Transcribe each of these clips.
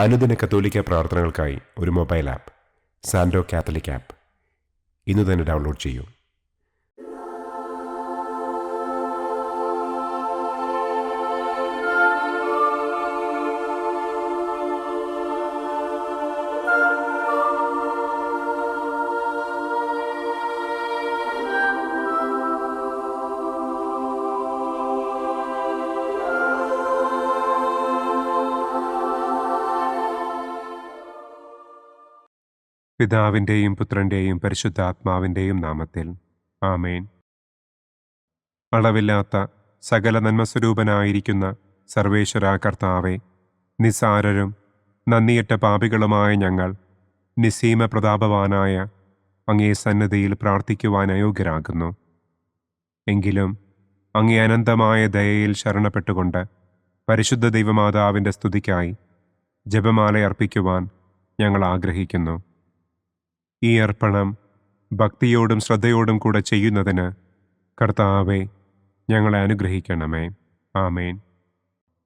അനുദിന കത്തോലിക്ക പ്രാർത്ഥനകൾക്കായി ഒരു മൊബൈൽ ആപ്പ് സാൻഡോ കാത്തലിക് ആപ്പ് ഇന്ന് തന്നെ ഡൗൺലോഡ് ചെയ്യൂ. പിതാവിൻ്റെയും പുത്രൻ്റെയും പരിശുദ്ധാത്മാവിൻ്റെയും നാമത്തിൽ ആമേൻ. അളവില്ലാത്ത സകല നന്മസ്വരൂപനായിരിക്കുന്ന സർവേശ്വര കർത്താവെ, നിസാരരും നന്ദിയറ്റ പാപികളുമായ ഞങ്ങൾ നിസ്സീമ പ്രതാപവാനായ അങ്ങേ സന്നിധിയിൽ പ്രാർത്ഥിക്കുവാൻ അയോഗ്യരാകുന്നു. എങ്കിലും അങ്ങേ അനന്തമായ ദയയിൽ ശരണപ്പെട്ടുകൊണ്ട് പരിശുദ്ധ ദൈവമാതാവിൻ്റെ സ്തുതിക്കായി ജപമാല അർപ്പിക്കുവാൻ ഞങ്ങൾ ആഗ്രഹിക്കുന്നു. ഈ അർപ്പണം ഭക്തിയോടും ശ്രദ്ധയോടും കൂടെ ചെയ്യുന്നതിന് കർത്താവെ ഞങ്ങളെ അനുഗ്രഹിക്കണമേ. ആമേൻ.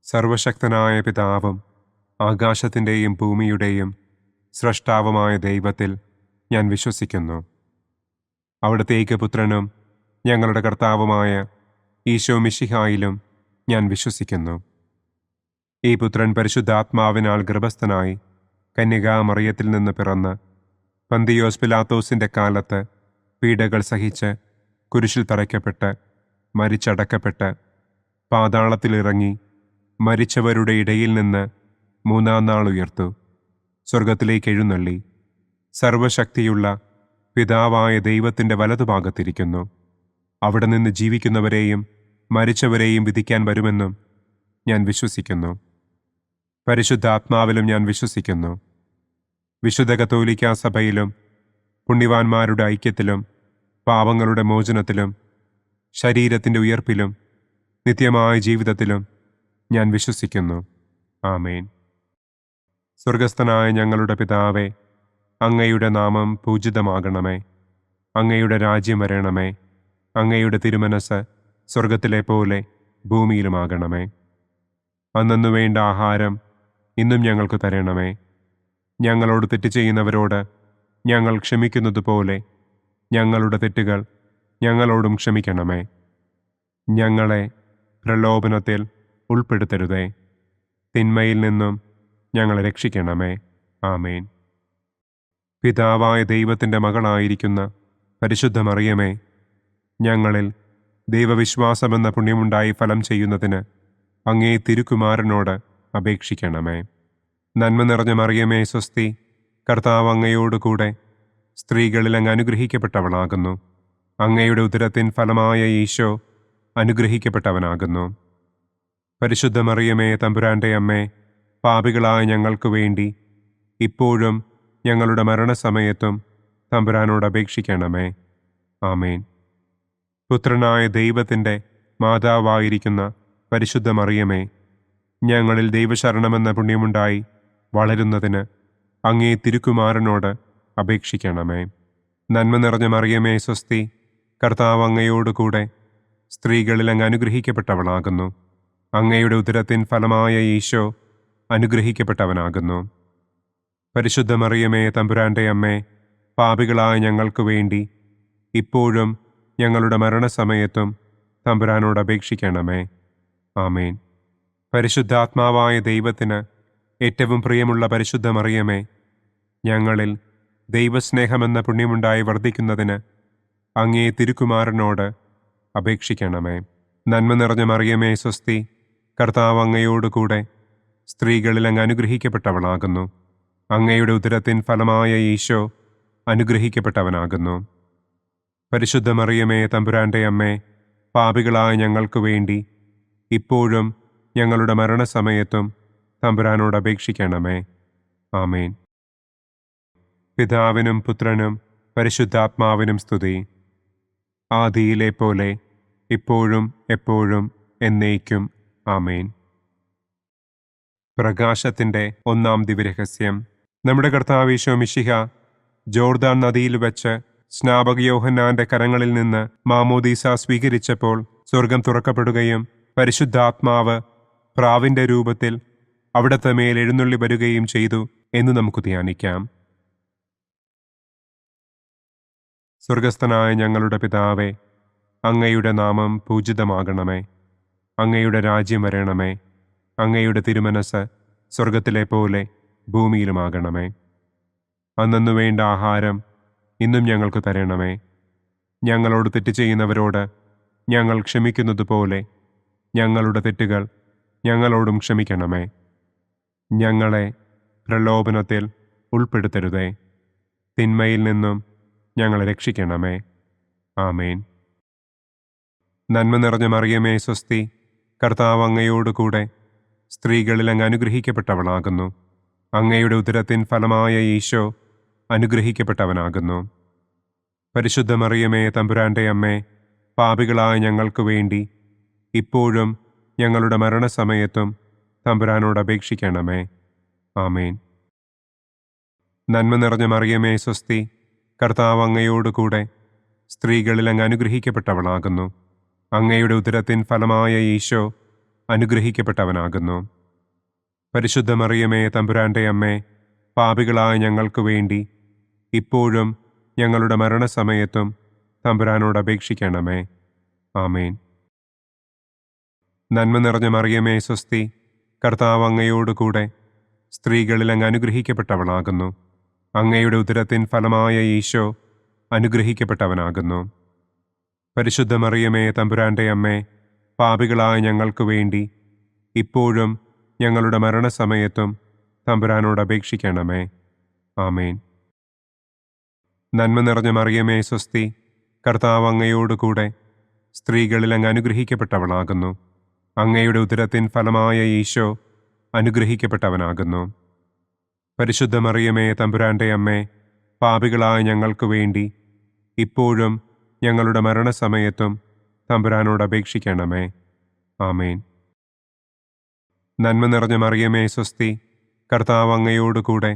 സർവശക്തനായ പിതാവും ആകാശത്തിൻ്റെയും ഭൂമിയുടെയും സ്രഷ്ടാവുമായ ദൈവത്തിൽ ഞാൻ വിശ്വസിക്കുന്നു. അവിടുത്തെ ഏകപുത്രനും ഞങ്ങളുടെ കർത്താവുമായ ഈശോ മിശിഹായിലും ഞാൻ വിശ്വസിക്കുന്നു. ഈ പുത്രൻ പരിശുദ്ധാത്മാവിനാൽ ഗർഭസ്ഥനായി കന്യകാമറിയത്തിൽ നിന്ന് പിറന്ന് പന്തിയോസ് പിലാത്തോസിൻ്റെ കാലത്ത് പീഡകൾ സഹിച്ച് കുരിശിൽ തറയ്ക്കപ്പെട്ട് മരിച്ചടക്കപ്പെട്ട് പാതാളത്തിലിറങ്ങി മരിച്ചവരുടെ ഇടയിൽ നിന്ന് മൂന്നാം നാൾ ഉയർത്തു, സ്വർഗത്തിലേക്ക് എഴുന്നള്ളി, സർവശക്തിയുള്ള പിതാവായ ദൈവത്തിൻ്റെ വലതുഭാഗത്തിരിക്കുന്നു. അവിടെ നിന്ന് ജീവിക്കുന്നവരെയും മരിച്ചവരെയും വിധിക്കാൻ വരുമെന്നും ഞാൻ വിശ്വസിക്കുന്നു. പരിശുദ്ധാത്മാവിലും ഞാൻ വിശ്വസിക്കുന്നു. വിശുദ്ധ കത്തോലിക്കാ സഭയിലും പുണ്യവാന്മാരുടെ ഐക്യത്തിലും പാപങ്ങളുടെ മോചനത്തിലും ശരീരത്തിൻ്റെ ഉയർപ്പിലും നിത്യമായ ജീവിതത്തിലും ഞാൻ വിശ്വസിക്കുന്നു. ആമേൻ. സ്വർഗസ്ഥനായ ഞങ്ങളുടെ പിതാവേ, അങ്ങയുടെ നാമം പൂജിതമാകണമേ. അങ്ങയുടെ രാജ്യം വരണമേ. അങ്ങയുടെ തിരുമനസ് സ്വർഗത്തിലെ പോലെ ഭൂമിയിലുമാകണമേ. അന്നന്നു വേണ്ട ആഹാരം ഇന്നും ഞങ്ങൾക്ക് തരണമേ. ഞങ്ങളോട് തെറ്റ് ചെയ്യുന്നവരോട് ഞങ്ങൾ ക്ഷമിക്കുന്നത് പോലെ ഞങ്ങളുടെ തെറ്റുകൾ ഞങ്ങളോടും ക്ഷമിക്കണമേ. ഞങ്ങളെ പ്രലോഭനത്തിൽ ഉൾപ്പെടുത്തരുതേ, തിന്മയിൽ നിന്നും ഞങ്ങളെ രക്ഷിക്കണമേ. ആമേൻ. പിതാവായ ദൈവത്തിൻ്റെ മകളായിരിക്കുന്ന പരിശുദ്ധ മറിയമേ, ഞങ്ങളിൽ ദൈവവിശ്വാസമെന്ന പുണ്യമുണ്ടായി ഫലം ചെയ്യുന്നതിന് അങ്ങേ തിരുക്കുമാരനോട് അപേക്ഷിക്കണമേ. നന്മ നിറഞ്ഞ മറിയമേ സ്വസ്തി, കർത്താവ് അങ്ങയോടുകൂടെ സ്ത്രീകളിൽ അങ്ങ് അനുഗ്രഹിക്കപ്പെട്ടവളാകുന്നു. അങ്ങയുടെ ഉദരത്തിൻ ഫലമായ ഈശോ അനുഗ്രഹിക്കപ്പെട്ടവനാകുന്നു. പരിശുദ്ധ മറിയമേ തമ്പുരാൻ്റെ അമ്മേ, പാപികളായ ഞങ്ങൾക്ക് വേണ്ടി ഇപ്പോഴും ഞങ്ങളുടെ മരണസമയത്തും തമ്പുരാനോട് അപേക്ഷിക്കണമേ. ആമേൻ. പുത്രനായ ദൈവത്തിൻ്റെ മാതാവായിരിക്കുന്ന പരിശുദ്ധ മറിയമേ, ഞങ്ങളിൽ ദൈവശരണമെന്ന പുണ്യമുണ്ടായി വളരുന്നതിന് അങ്ങേ തിരുക്കുമാരനോട് അപേക്ഷിക്കണമേ. നന്മ നിറഞ്ഞ മറിയമേ സ്വസ്തി, കർത്താവ് അങ്ങയോടുകൂടെ സ്ത്രീകളിൽ അങ്ങ് അനുഗ്രഹിക്കപ്പെട്ടവളാകുന്നു. അങ്ങയുടെ ഉദരത്തിൻ ഫലമായ ഈശോ അനുഗ്രഹിക്കപ്പെട്ടവനാകുന്നു. പരിശുദ്ധ മറിയമേ തമ്പുരാൻ്റെ അമ്മേ, പാപികളായ ഞങ്ങൾക്ക് വേണ്ടി ഇപ്പോഴും ഞങ്ങളുടെ മരണസമയത്തും തമ്പുരാനോട് അപേക്ഷിക്കണമേ. ആമേൻ. പരിശുദ്ധാത്മാവായ ദൈവത്തിന് ഏറ്റവും പ്രിയമുള്ള പരിശുദ്ധ മറിയമേ, ഞങ്ങളിൽ ദൈവസ്നേഹമെന്ന പുണ്യമുണ്ടായി വർദ്ധിക്കുന്നതിന് അങ്ങേ തിരുക്കുമാരനോട് അപേക്ഷിക്കണമേ. നന്മ നിറഞ്ഞ മറിയമേ സ്വസ്തി, കർത്താവ് അങ്ങയോടുകൂടെ സ്ത്രീകളിൽ അങ്ങ് അനുഗ്രഹിക്കപ്പെട്ടവളാകുന്നു. അങ്ങയുടെ ഉദരത്തിൻ ഫലമായ ഈശോ അനുഗ്രഹിക്കപ്പെട്ടവനാകുന്നു. പരിശുദ്ധ മറിയമേ തമ്പുരാൻ്റെ അമ്മേ, പാപികളായ ഞങ്ങൾക്ക് വേണ്ടി ഇപ്പോഴും ഞങ്ങളുടെ മരണസമയത്തും തമ്പുരാനോട് അപേക്ഷിക്കണമേ. ആമേൻ. പിതാവിനും പുത്രനും പരിശുദ്ധാത്മാവിനും സ്തുതി. ആദിയിലെ പോലെ ഇപ്പോഴും എപ്പോഴും എന്നേക്കും. ആമേൻ. പ്രകാശത്തിൻ്റെ ഒന്നാം ദിവ്യരഹസ്യം. നമ്മുടെ കർത്താവ് ഈശോ മിശിഹ ജോർദാൻ നദിയിൽ വെച്ച് സ്നാപക യോഹന്നാന്റെ കരങ്ങളിൽ നിന്ന് മാമോദീസ സ്വീകരിച്ചപ്പോൾ സ്വർഗം തുറക്കപ്പെടുകയും പരിശുദ്ധാത്മാവ് പ്രാവിൻ്റെ രൂപത്തിൽ അവിടുത്തെ മേൽ എഴുന്നള്ളി വരികയും ചെയ്തു എന്ന് നമുക്ക് ധ്യാനിക്കാം. സ്വർഗസ്ഥനായ ഞങ്ങളുടെ പിതാവേ, അങ്ങയുടെ നാമം പൂജിതമാകണമേ. അങ്ങയുടെ രാജ്യം വരണമേ. അങ്ങയുടെ തിരുമനസ് സ്വർഗത്തിലെ പോലെ ഭൂമിയിലുമാകണമേ. അന്നന്നു വേണ്ട ആഹാരം ഇന്നും ഞങ്ങൾക്ക് തരണമേ. ഞങ്ങളോട് തെറ്റ് ചെയ്യുന്നവരോട് ഞങ്ങൾ ക്ഷമിക്കുന്നത് പോലെ ഞങ്ങളുടെ തെറ്റുകൾ ഞങ്ങളോടും ക്ഷമിക്കണമേ. ഞങ്ങളെ പ്രലോഭനത്തിൽ ഉൾപ്പെടുത്തരുതേ, തിന്മയിൽ നിന്നും ഞങ്ങളെ രക്ഷിക്കണമേ. ആമേൻ. നന്മ നിറഞ്ഞ മറിയമേ സ്വസ്തി, കർത്താവ് അങ്ങയോടുകൂടെ സ്ത്രീകളിൽ അങ്ങ് അനുഗ്രഹിക്കപ്പെട്ടവളാകുന്നു. അങ്ങയുടെ ഉദരത്തിൻ ഫലമായ ഈശോ അനുഗ്രഹിക്കപ്പെട്ടവനാകുന്നു. പരിശുദ്ധ മറിയമേ തമ്പുരാന്റെ അമ്മേ, പാപികളായ ഞങ്ങൾക്ക് വേണ്ടി ഇപ്പോഴും ഞങ്ങളുടെ മരണസമയത്തും തമ്പുരാനോട് അപേക്ഷിക്കണമേ. ആമേൻ. നന്മ നിറഞ്ഞ മറിയമേ സ്വസ്തി, കർത്താവ് അങ്ങയോടുകൂടെ സ്ത്രീകളിൽ അങ്ങ് അനുഗ്രഹിക്കപ്പെട്ടവളാകുന്നു. അങ്ങയുടെ ഉദരത്തിൻ ഫലമായ ഈശോ അനുഗ്രഹിക്കപ്പെട്ടവനാകുന്നു. പരിശുദ്ധ മറിയമേ തമ്പുരാന്റെ അമ്മേ, പാപികളായ ഞങ്ങൾക്ക് വേണ്ടി ഇപ്പോഴും ഞങ്ങളുടെ മരണസമയത്തും തമ്പുരാനോട് അപേക്ഷിക്കണമേ. ആമേൻ. നന്മ നിറഞ്ഞ മറിയമേ സ്വസ്തി, കർത്താവ് അങ്ങയോടുകൂടെ സ്ത്രീകളിൽ അങ്ങ് അനുഗ്രഹിക്കപ്പെട്ടവളാകുന്നു. അങ്ങയുടെ ഉദരത്തിൻ ഫലമായ ഈശോ അനുഗ്രഹിക്കപ്പെട്ടവനാകുന്നു. പരിശുദ്ധ മറിയമേ തമ്പുരാന്റെ അമ്മേ, പാപികളായ ഞങ്ങൾക്ക് വേണ്ടി ഇപ്പോഴും ഞങ്ങളുടെ മരണസമയത്തും തമ്പുരാനോട് അപേക്ഷിക്കണമേ. ആമേൻ. നന്മ നിറഞ്ഞ മറിയമേ സ്വസ്തി, കർത്താവ് അങ്ങയോടുകൂടെ സ്ത്രീകളിൽ അങ്ങ് അനുഗ്രഹിക്കപ്പെട്ടവളാകുന്നു. അങ്ങയുടെ ഉദരത്തിൻ ഫലമായ ഈശോ അനുഗ്രഹിക്കപ്പെട്ടവനാകുന്നു. പരിശുദ്ധ മറിയമേ തമ്പുരാന്റെ അമ്മേ, പാപികളായ ഞങ്ങൾക്ക് വേണ്ടി ഇപ്പോഴും ഞങ്ങളുടെ മരണസമയത്തും തമ്പുരാനോട് അപേക്ഷിക്കണമേ. ആമേൻ. നന്മ നിറഞ്ഞ മറിയമേ സ്വസ്തി, കർത്താവ് അങ്ങയോടുകൂടെ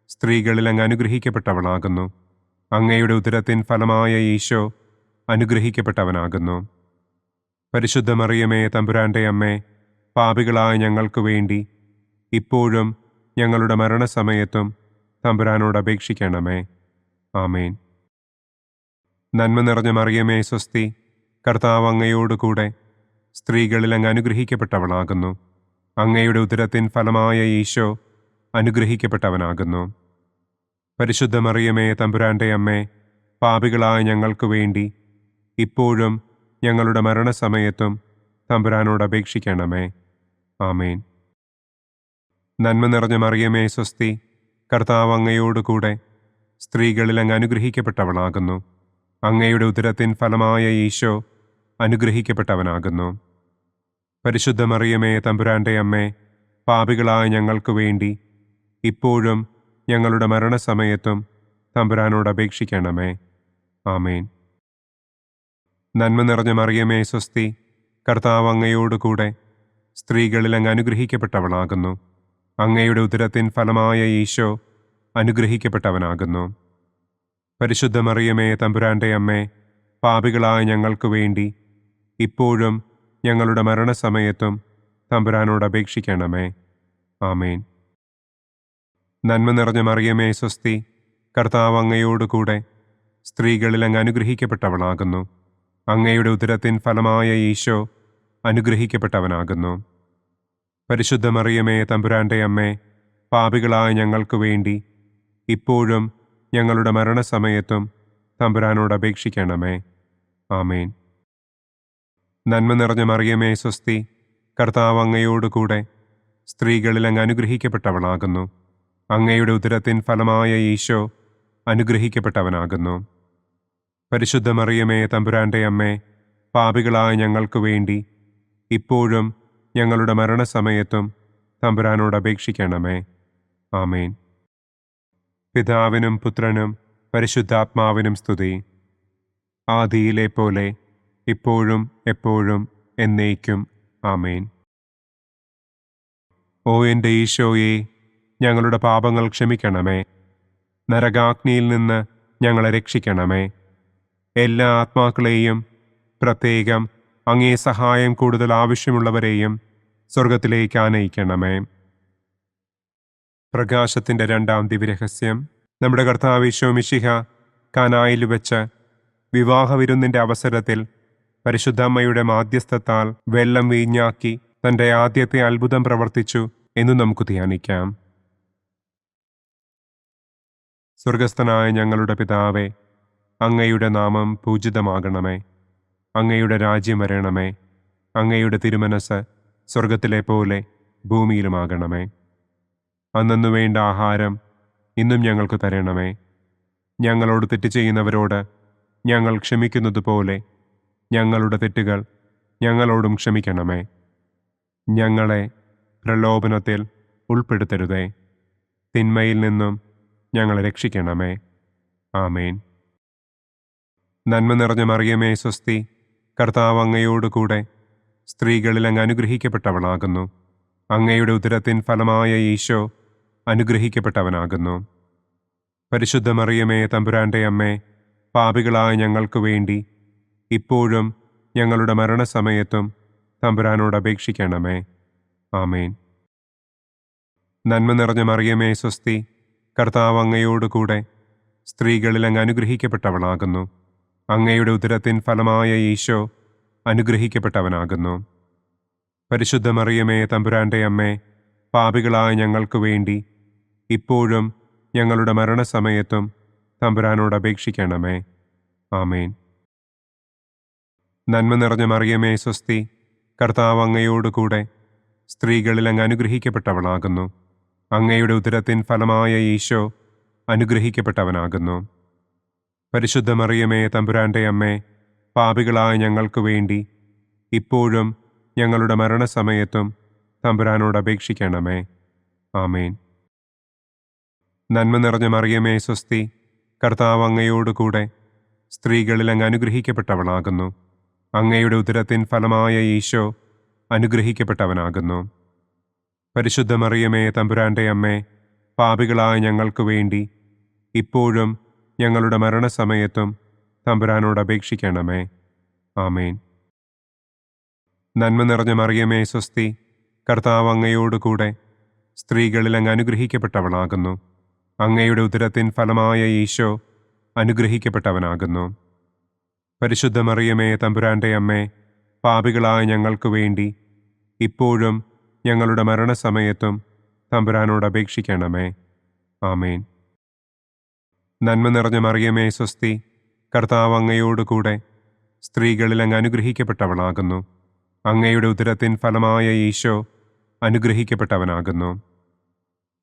സ്ത്രീകളിൽ അങ്ങ് അനുഗ്രഹിക്കപ്പെട്ടവളാകുന്നു. അങ്ങയുടെ ഉദരത്തിൻ ഫലമായ ഈശോ അനുഗ്രഹിക്കപ്പെട്ടവനാകുന്നു. പരിശുദ്ധ മറിയമേ തമ്പുരാന്റെ അമ്മേ, പാപികളായ ഞങ്ങൾക്ക് വേണ്ടി ഇപ്പോഴും ഞങ്ങളുടെ മരണസമയത്തും തമ്പുരാനോട് അപേക്ഷിക്കണമേ. ആമേൻ. നന്മ നിറഞ്ഞ മറിയമേ സ്വസ്തി, കർത്താവ് അങ്ങയോടുകൂടെ സ്ത്രീകളിൽ അങ്ങ് അനുഗ്രഹിക്കപ്പെട്ടവളാകുന്നു. അങ്ങയുടെ ഉദരത്തിൻ ഫലമായ ഈശോ അനുഗ്രഹിക്കപ്പെട്ടവനാകുന്നു. പരിശുദ്ധ മറിയമേ തമ്പുരാന്റെ അമ്മേ, പാപികളായ ഞങ്ങൾക്ക് വേണ്ടി ഇപ്പോഴും ഞങ്ങളുടെ മരണസമയത്തും തമ്പുരാനോട് അപേക്ഷിക്കണമേ. ആമേൻ. നന്മ നിറഞ്ഞ മറിയമേ സ്വസ്തി, കർത്താവ് അങ്ങയോടുകൂടെ സ്ത്രീകളിൽ അങ്ങ് അനുഗ്രഹിക്കപ്പെട്ടവളാകുന്നു. അങ്ങയുടെ ഉദരത്തിൻ ഫലമായ ഈശോ അനുഗ്രഹിക്കപ്പെട്ടവനാകുന്നു. പരിശുദ്ധ മറിയമേ തമ്പുരാന്റെ അമ്മേ, പാപികളായ ഞങ്ങൾക്ക് വേണ്ടി ഇപ്പോഴും ഞങ്ങളുടെ മരണസമയത്തും തമ്പുരാനോട് അപേക്ഷിക്കണമേ. ആമേൻ. നന്മ നിറഞ്ഞ മറിയമേ സ്വസ്തി, കർത്താവ് അങ്ങയോടുകൂടെ സ്ത്രീകളിൽ അങ്ങ് അനുഗ്രഹിക്കപ്പെട്ടവളാകുന്നു. അങ്ങയുടെ ഉദരത്തിൻ ഫലമായ ഈശോ അനുഗ്രഹിക്കപ്പെട്ടവനാകുന്നു. പരിശുദ്ധ മറിയമേ തമ്പുരാന്റെ അമ്മേ, പാപികളായ ഞങ്ങൾക്ക് വേണ്ടി ഇപ്പോഴും ഞങ്ങളുടെ മരണസമയത്തും തമ്പുരാനോട് അപേക്ഷിക്കണമേ. ആമേൻ. നന്മ നിറഞ്ഞ മറിയമേ സ്വസ്തി, കർത്താവ് അങ്ങയോടുകൂടെ സ്ത്രീകളിൽ അങ്ങ് അനുഗ്രഹിക്കപ്പെട്ടവളാകുന്നു. അങ്ങയുടെ ഉദരത്തിൻ ഫലമായ ഈശോ അനുഗ്രഹിക്കപ്പെട്ടവനാകുന്നു. പരിശുദ്ധ മറിയമേ തമ്പുരാന്റെ അമ്മേ, പാപികളായ ഞങ്ങൾക്ക് വേണ്ടി ഇപ്പോഴും ഞങ്ങളുടെ മരണസമയത്തും തമ്പുരാനോട് അപേക്ഷിക്കണമേ. ആമേൻ. നന്മ നിറഞ്ഞ മറിയമേ സ്വസ്തി, കർത്താവ് അങ്ങയോടുകൂടെ സ്ത്രീകളിൽ അങ്ങ് അനുഗ്രഹിക്കപ്പെട്ടവളാകുന്നു. അങ്ങയുടെ ഉദരത്തിൻ ഫലമായ ഈശോ അനുഗ്രഹിക്കപ്പെട്ടവനാകുന്നു. പരിശുദ്ധ മറിയമേ തമ്പുരാന്റെ അമ്മേ, പാപികളായ ഞങ്ങൾക്ക് വേണ്ടി ഇപ്പോഴും ഞങ്ങളുടെ മരണസമയത്തും തമ്പുരാനോട് അപേക്ഷിക്കണമേ. ആമേൻ. പിതാവിനും പുത്രനും പരിശുദ്ധാത്മാവിനും സ്തുതി. ആദിയിലെ പോലെ ഇപ്പോഴും എപ്പോഴും എന്നേക്കും. ആമേൻ. ഓ എൻ്റെ ഈശോയെ, ഞങ്ങളുടെ പാപങ്ങൾ ക്ഷമിക്കണമേ. നരകാഗ്നിയിൽ നിന്ന് ഞങ്ങളെ രക്ഷിക്കണമേ. എല്ലാ ആത്മാക്കളെയും, പ്രത്യേകം അങ്ങേ സഹായം കൂടുതൽ ആവശ്യമുള്ളവരെയും സ്വർഗത്തിലേക്ക് ആനയിക്കണമേ. പ്രകാശത്തിൻ്റെ രണ്ടാം ദിവ്യരഹസ്യം. നമ്മുടെ കർത്താവ് ഈശോ മിശിഹ കാനായിൽ വെച്ച് വിവാഹവിരുന്നിൻ്റെ അവസരത്തിൽ പരിശുദ്ധമ്മയുടെ മാധ്യസ്ഥത്താൽ വെള്ളം വീഞ്ഞാക്കി തൻ്റെ ആദ്യത്തെ അത്ഭുതം പ്രവർത്തിച്ചു എന്ന് നമുക്ക് ധ്യാനിക്കാം. സ്വർഗസ്ഥനായ ഞങ്ങളുടെ പിതാവേ, അങ്ങയുടെ നാമം പൂജിതമാകണമേ. അങ്ങയുടെ രാജ്യം വരണമേ. അങ്ങയുടെ തിരുമനസ് സ്വർഗത്തിലെ പോലെ ഭൂമിയിലുമാകണമേ. അന്നു വേണ്ട ആഹാരം ഇന്നും ഞങ്ങൾക്ക് തരണമേ. ഞങ്ങളോട് തെറ്റ് ചെയ്യുന്നവരോട് ഞങ്ങൾ ക്ഷമിക്കുന്നത് പോലെ ഞങ്ങളുടെ തെറ്റുകൾ ഞങ്ങളോടും ക്ഷമിക്കണമേ. ഞങ്ങളെ പ്രലോഭനത്തിൽ ഉൾപ്പെടുത്തരുതേ. തിന്മയിൽ നിന്നും ഞങ്ങളെ രക്ഷിക്കണമേ. ആമേൻ. നന്മ നിറഞ്ഞ മറിയമേ സ്വസ്തി, കർത്താവ് അങ്ങയോട് കൂടെ സ്ത്രീകളിൽ അങ്ങ് അനുഗ്രഹിക്കപ്പെട്ടവളാകുന്നു. അങ്ങയുടെ ഉദരത്തിൻ ഫലമായ ഈശോ അനുഗ്രഹിക്കപ്പെട്ടവനാകുന്നു. പരിശുദ്ധ മറിയമേ തമ്പുരാൻ്റെ അമ്മേ, പാപികളായ ഞങ്ങൾക്ക് വേണ്ടി ഇപ്പോഴും ഞങ്ങളുടെ മരണസമയത്തും തമ്പുരാനോട് അപേക്ഷിക്കണമേ. ആമേൻ. നന്മ നിറഞ്ഞ മറിയമേ സ്വസ്തി, കർത്താവ് അങ്ങയോട് കൂടെ സ്ത്രീകളിൽ അങ്ങ് അനുഗ്രഹിക്കപ്പെട്ടവളാകുന്നു. അങ്ങയുടെ ഉദരത്തിൻ ഫലമായ ഈശോ അനുഗ്രഹിക്കപ്പെട്ടവനാകുന്നു. പരിശുദ്ധ മറിയമേ തമ്പുരാൻ്റെ അമ്മേ, പാപികളായ ഞങ്ങൾക്ക് വേണ്ടി ഇപ്പോഴും ഞങ്ങളുടെ മരണസമയത്തും തമ്പുരാനോട് അപേക്ഷിക്കണമേ. ആമേൻ. നന്മ നിറഞ്ഞ മറിയമേ സ്വസ്തി, കർത്താവ് അങ്ങയോട് കൂടെ സ്ത്രീകളിൽ അങ്ങ് അനുഗ്രഹിക്കപ്പെട്ടവളാകുന്നു. അങ്ങയുടെ ഉദരത്തിൻ ഫലമായ ഈശോ അനുഗ്രഹിക്കപ്പെട്ടവനാകുന്നു. പരിശുദ്ധ മറിയമേ തമ്പുരാൻ്റെ അമ്മേ, പാപികളായ ഞങ്ങൾക്ക് വേണ്ടി ഇപ്പോഴും ഞങ്ങളുടെ മരണസമയത്തും തമ്പുരാനോട് അപേക്ഷിക്കണമേ. ആമേൻ. നന്മ നിറഞ്ഞ മറിയമേ സ്വസ്തി, കർത്താവ് അങ്ങയോട് കൂടെ സ്ത്രീകളിൽ അങ്ങ് അനുഗ്രഹിക്കപ്പെട്ടവളാകുന്നു. അങ്ങയുടെ ഉദരത്തിൻ ഫലമായ ഈശോ അനുഗ്രഹിക്കപ്പെട്ടവനാകുന്നു. പരിശുദ്ധ മറിയമേ തമ്പുരാൻ്റെ അമ്മേ, പാപികളായ ഞങ്ങൾക്ക് വേണ്ടി ഇപ്പോഴും ഞങ്ങളുടെ മരണസമയത്തും തമ്പുരാനോട് അപേക്ഷിക്കണമേ. ആമേൻ. നന്മ നിറഞ്ഞ മറിയമേ സ്വസ്തി, കർത്താവ് അങ്ങയോട് കൂടെ സ്ത്രീകളിൽ അങ്ങ് അനുഗ്രഹിക്കപ്പെട്ടവളാകുന്നു. അങ്ങയുടെ ഉദരത്തിൻ ഫലമായ ഈശോ അനുഗ്രഹിക്കപ്പെട്ടവനാകുന്നു. പരിശുദ്ധ മറിയമേ തമ്പുരാൻ്റെ അമ്മേ, പാപികളായ ഞങ്ങൾക്ക് വേണ്ടി ഇപ്പോഴും ഞങ്ങളുടെ മരണസമയത്തും തമ്പുരാനോട് അപേക്ഷിക്കണമേ. ആമേൻ. നന്മ നിറഞ്ഞ മറിയമേ സ്വസ്തി, കർത്താവ് അങ്ങയോട് കൂടെ സ്ത്രീകളിൽ അങ്ങ് അനുഗ്രഹിക്കപ്പെട്ടവളാകുന്നു. അങ്ങയുടെ ഉദരത്തിൻ ഫലമായ ഈശോ അനുഗ്രഹിക്കപ്പെട്ടവനാകുന്നു.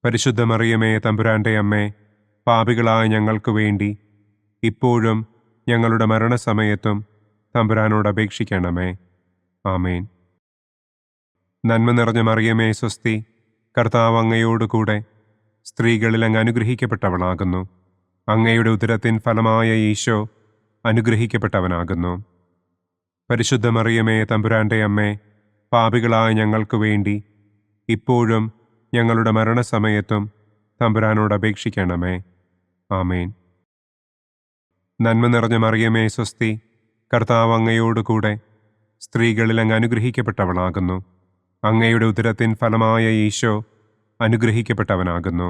പരിശുദ്ധ മറിയമേ തമ്പുരാൻ്റെ അമ്മേ, പാപികളായ ഞങ്ങൾക്ക് വേണ്ടി ഇപ്പോഴും ഞങ്ങളുടെ മരണസമയത്തും തമ്പുരാനോട് അപേക്ഷിക്കണമേ. ആമേൻ. നന്മ നിറഞ്ഞ മറിയമേ സ്വസ്തി, കർത്താവ് അങ്ങയോട് കൂടെ സ്ത്രീകളിൽ അങ്ങ് അനുഗ്രഹിക്കപ്പെട്ടവളാകുന്നു. അങ്ങയുടെ ഉദരത്തിൻ ഫലമായ ഈശോ അനുഗ്രഹിക്കപ്പെട്ടവനാകുന്നു. പരിശുദ്ധ മറിയമേ തമ്പുരാൻ്റെ അമ്മേ, പാപികളായ ഞങ്ങൾക്ക് വേണ്ടി ഇപ്പോഴും ഞങ്ങളുടെ മരണസമയത്തും തമ്പുരാനോട് അപേക്ഷിക്കണമേ. ആമേൻ. നന്മ നിറഞ്ഞ മറിയമേ സ്വസ്തി, കർത്താവ് അങ്ങയോട് കൂടെ സ്ത്രീകളിൽ അങ്ങ് അനുഗ്രഹിക്കപ്പെട്ടവളാകുന്നു. അങ്ങയുടെ ഉദരത്തിൻ ഫലമായ ഈശോ അനുഗ്രഹിക്കപ്പെട്ടവനാകുന്നു.